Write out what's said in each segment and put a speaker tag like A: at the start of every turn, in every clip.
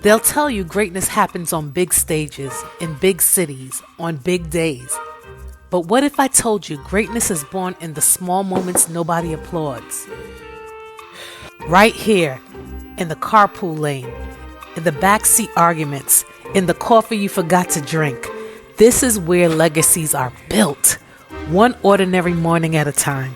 A: They'll tell you greatness happens on big stages, in big cities, on big days. But what if I told you greatness is born in the small moments nobody applauds? Right here, in the carpool lane, in the backseat arguments, in the coffee you forgot to drink. This is where legacies are built, one ordinary morning at a time.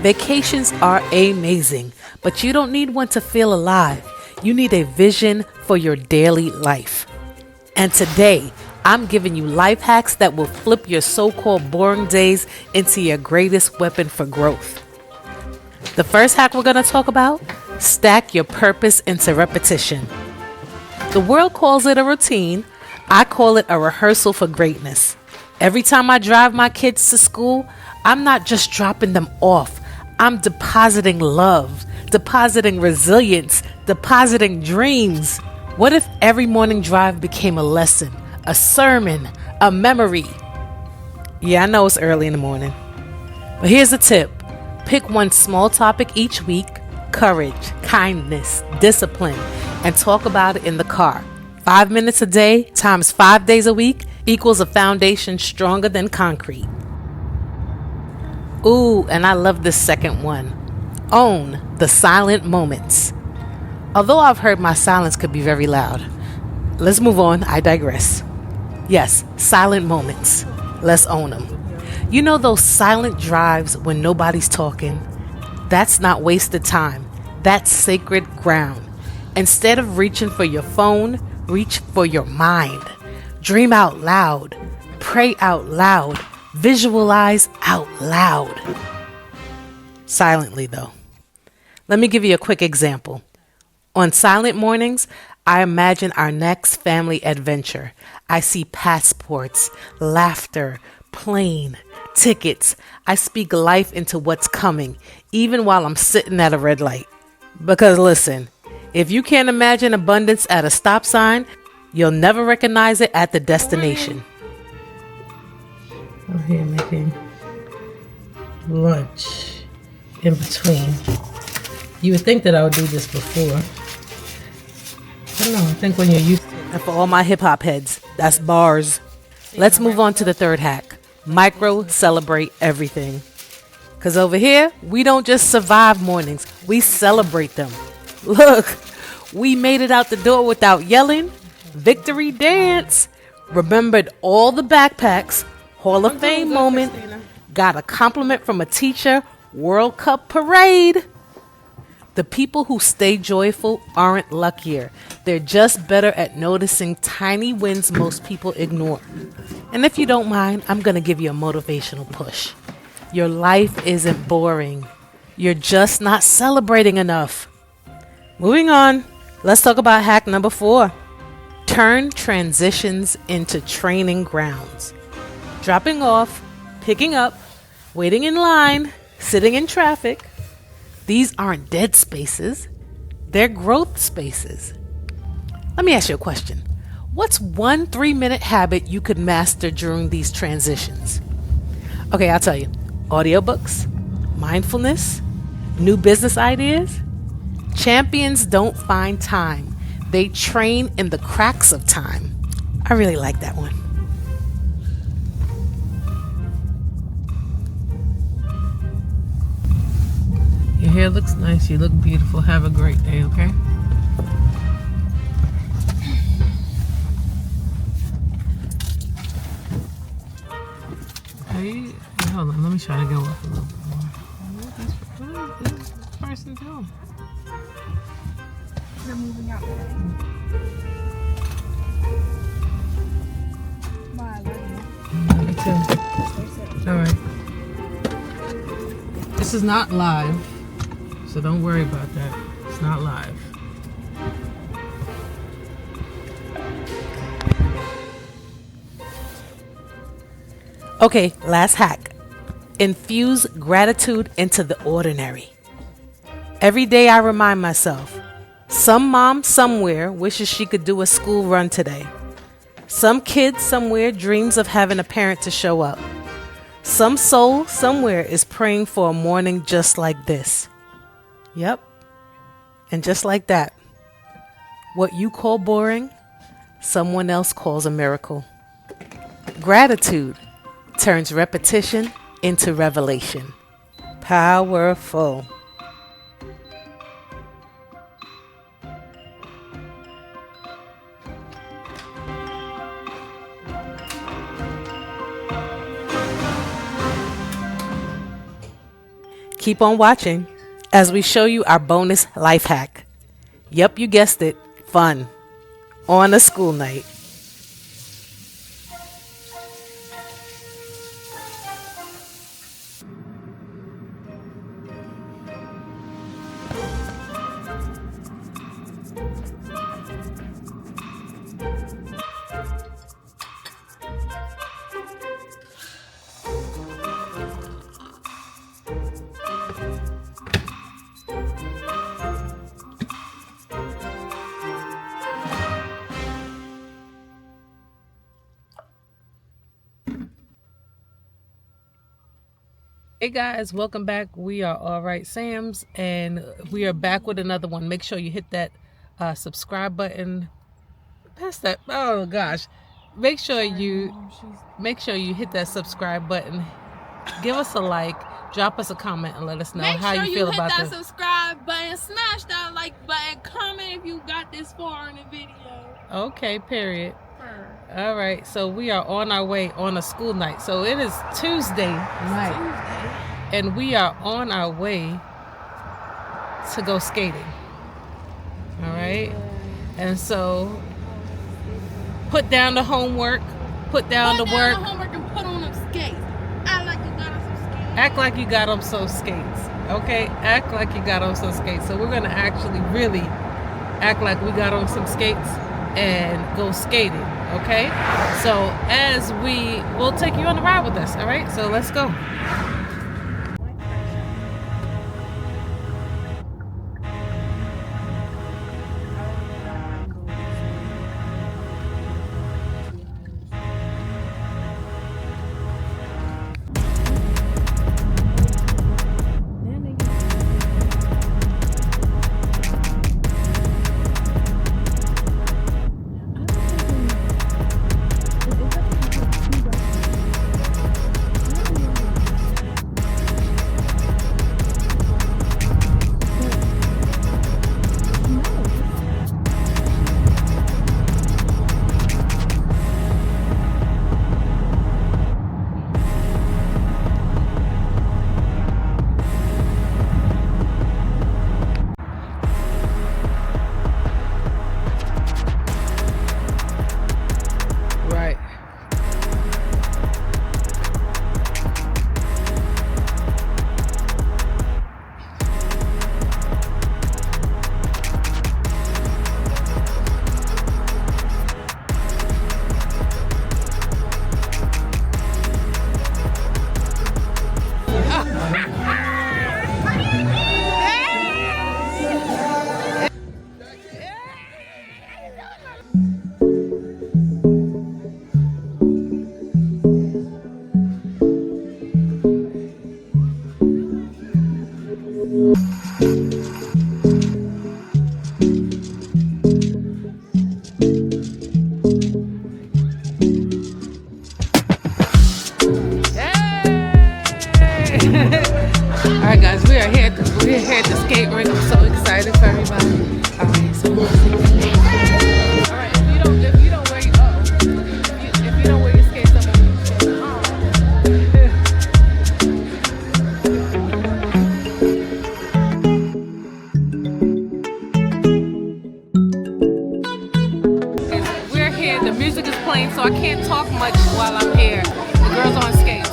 A: Vacations are amazing, but you don't need one to feel alive. You need a vision for your daily life. And today, I'm giving you life hacks that will flip your so-called boring days into your greatest weapon for growth. The first hack we're going to talk about: stack your purpose into repetition. The world calls it a routine. I call it a rehearsal for greatness. Every time I drive my kids to school, I'm not just dropping them off. I'm depositing love, depositing resilience, depositing dreams. What if every morning drive became a lesson, a sermon, a memory? Yeah, I know it's early in the morning, but here's a tip. Pick one small topic each week: courage, kindness, discipline, and talk about it in the car. 5 minutes a day times 5 days a week equals a foundation stronger than concrete. Ooh, and I love this second one. Own the silent moments. Although I've heard my silence could be very loud. Let's move on. I digress. Yes, silent moments. Let's own them. You know those silent drives when nobody's talking? That's not wasted time. That's sacred ground. Instead of reaching for your phone, reach for your mind. Dream out loud. Pray out loud. Visualize out loud. Silently, though. Let me give you a quick example. On silent mornings, I imagine our next family adventure. I see passports, laughter, plane, tickets. I speak life into what's coming, even while I'm sitting at a red light. Because listen, if you can't imagine abundance at a stop sign, you'll never recognize it at the destination. I'm here making lunch in between. You would think that I would do this before. I don't know, I think when you're used to it. And for all my hip hop heads, that's bars. Let's move on to the third hack. Micro celebrate everything. Because over here, we don't just survive mornings, we celebrate them. Look, we made it out the door without yelling. Victory dance. Remembered all the backpacks. Hall of Fame moment. Got a compliment from a teacher. World Cup parade. The people who stay joyful aren't luckier. They're just better at noticing tiny wins most people ignore. And if you don't mind, I'm going to give you a motivational push. Your life isn't boring. You're just not celebrating enough. Moving on, let's talk about hack number 4. Turn transitions into training grounds. Dropping off, picking up, waiting in line, sitting in traffic. These aren't dead spaces. They're growth spaces. Let me ask you a question. What's one 3-minute habit you could master during these transitions? Okay, I'll tell you. Audiobooks, mindfulness, new business ideas. Champions don't find time. They train in the cracks of time. I really like that one. Your hair looks nice. You look beautiful. Have a great day, okay? Hey, hold on. Let me try to go up a little bit more. What is this person doing?
B: They're moving out. Bye, I love you.
A: Me too. All right. This is not live, so don't worry about that. It's not live. Okay, last hack. Infuse gratitude into the ordinary. Every day I remind myself, some mom somewhere wishes she could do a school run today. Some kid somewhere dreams of having a parent to show up. Some soul somewhere is praying for a morning just like this. Yep. And just like that, what you call boring, someone else calls a miracle. Gratitude turns repetition into revelation. Powerful. Keep on watching as we show you our bonus life hack. Yep, you guessed it, fun on a school night. Hey guys, welcome back. We are All Right Sams, and we are back with another one. Make sure you hit that subscribe button. Pass that. Oh gosh, make sure you hit that subscribe button. Give us a like, drop us a comment, and let us know how you feel about this.
C: Make sure you hit that subscribe button, smash that like button, comment if you got this far in the video.
A: Okay, period. All right, so we are on our way on a school night. So it is Tuesday night, and we are on our way to go skating. All right, and so put down the homework, put down the work.
C: Put down the homework and put on them skates. Act like you got on some skates.
A: Act like you got on some skates. Okay, act like you got on some skates. So we're gonna actually really act like we got on some skates and go skating. Okay, so we'll take you on the ride with us. All right, so let's go. Alright guys, we're here at the skate rink. I'm so excited for everybody. Alright, so alright, if you don't wear your skates, I'm gonna We're here, the music is playing, so I can't talk much while I'm here. The girls on skates.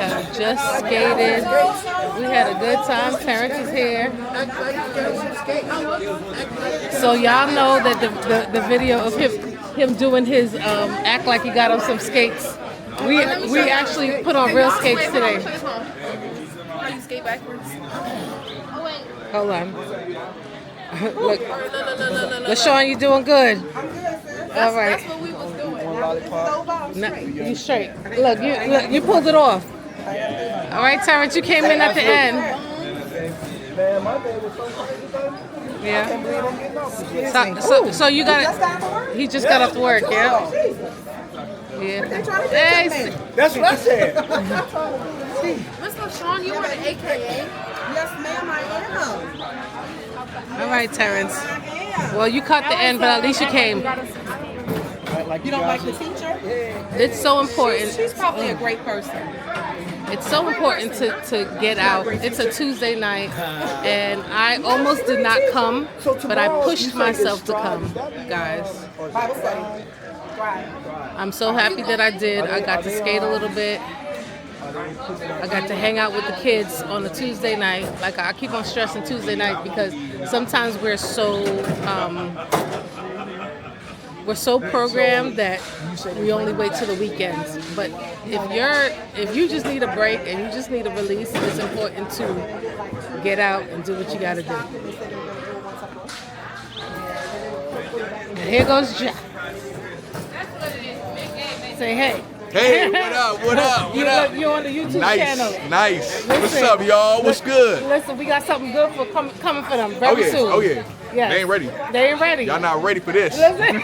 A: have just skated. We had a good time. Terrence is here. So y'all know that the video of him doing his act like he got on some skates. We actually put on real skates today.
C: How you skate backwards? Oh wait.
A: Hold on. Look, LaShawn, you doing good? All right.
C: That's what we was doing.
A: No, you straight. Look, you pulled it off. All right, Terrence, you came in at the end. Yeah. So you got it. He just got off work, yeah. Yeah. Hey,
D: That's what I said.
C: Miss LaShawn, you were the AKA?
B: Yes, ma'am, I am.
A: all right, Terrence. Well, you caught the end, but at least you came.
B: You don't like the teacher?
A: It's so important.
B: She's probably a great person.
A: It's so important to get out. It's a Tuesday night, and I almost did not come, but I pushed myself to come, guys.
B: Bible study. Right.
A: I'm so happy that I did. I got to skate a little bit. I got to hang out with the kids on a Tuesday night. Like I keep on stressing Tuesday night because sometimes we're so programmed that we only wait till the weekends. But if you just need a break and you just need a release, it's important to get out and do what you got to do. And here goes Jack. Say hey.
D: Hey, what up? What up? What up?
A: You're on the YouTube channel.
D: Nice. What's
A: Listen,
D: up, y'all? What's good?
A: Listen, we got something good for coming for them very soon.
D: Oh yeah.
A: Yes.
D: They ain't ready.
A: They ain't ready.
D: Y'all not ready for this.
A: Listen.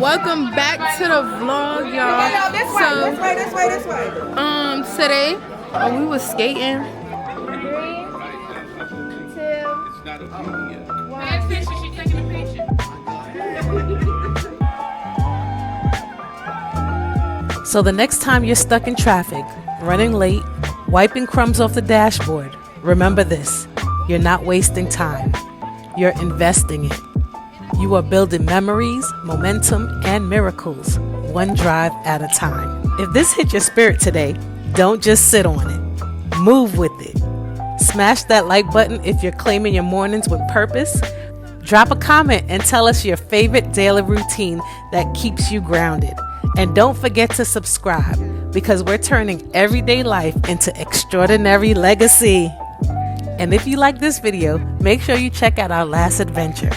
C: Welcome back to the vlog, y'all.
B: This way.
C: Today we was skating. 3, 2, 1. She's taking a picture.
A: So the next time you're stuck in traffic, running late, wiping crumbs off the dashboard, remember this: you're not wasting time. You're investing it. You are building memories, momentum, and miracles, one drive at a time. If this hit your spirit today, don't just sit on it. Move with it. Smash that like button if you're claiming your mornings with purpose. Drop a comment and tell us your favorite daily routine that keeps you grounded. And don't forget to subscribe because we're turning everyday life into extraordinary legacy. And if you like this video, make sure you check out our last adventure.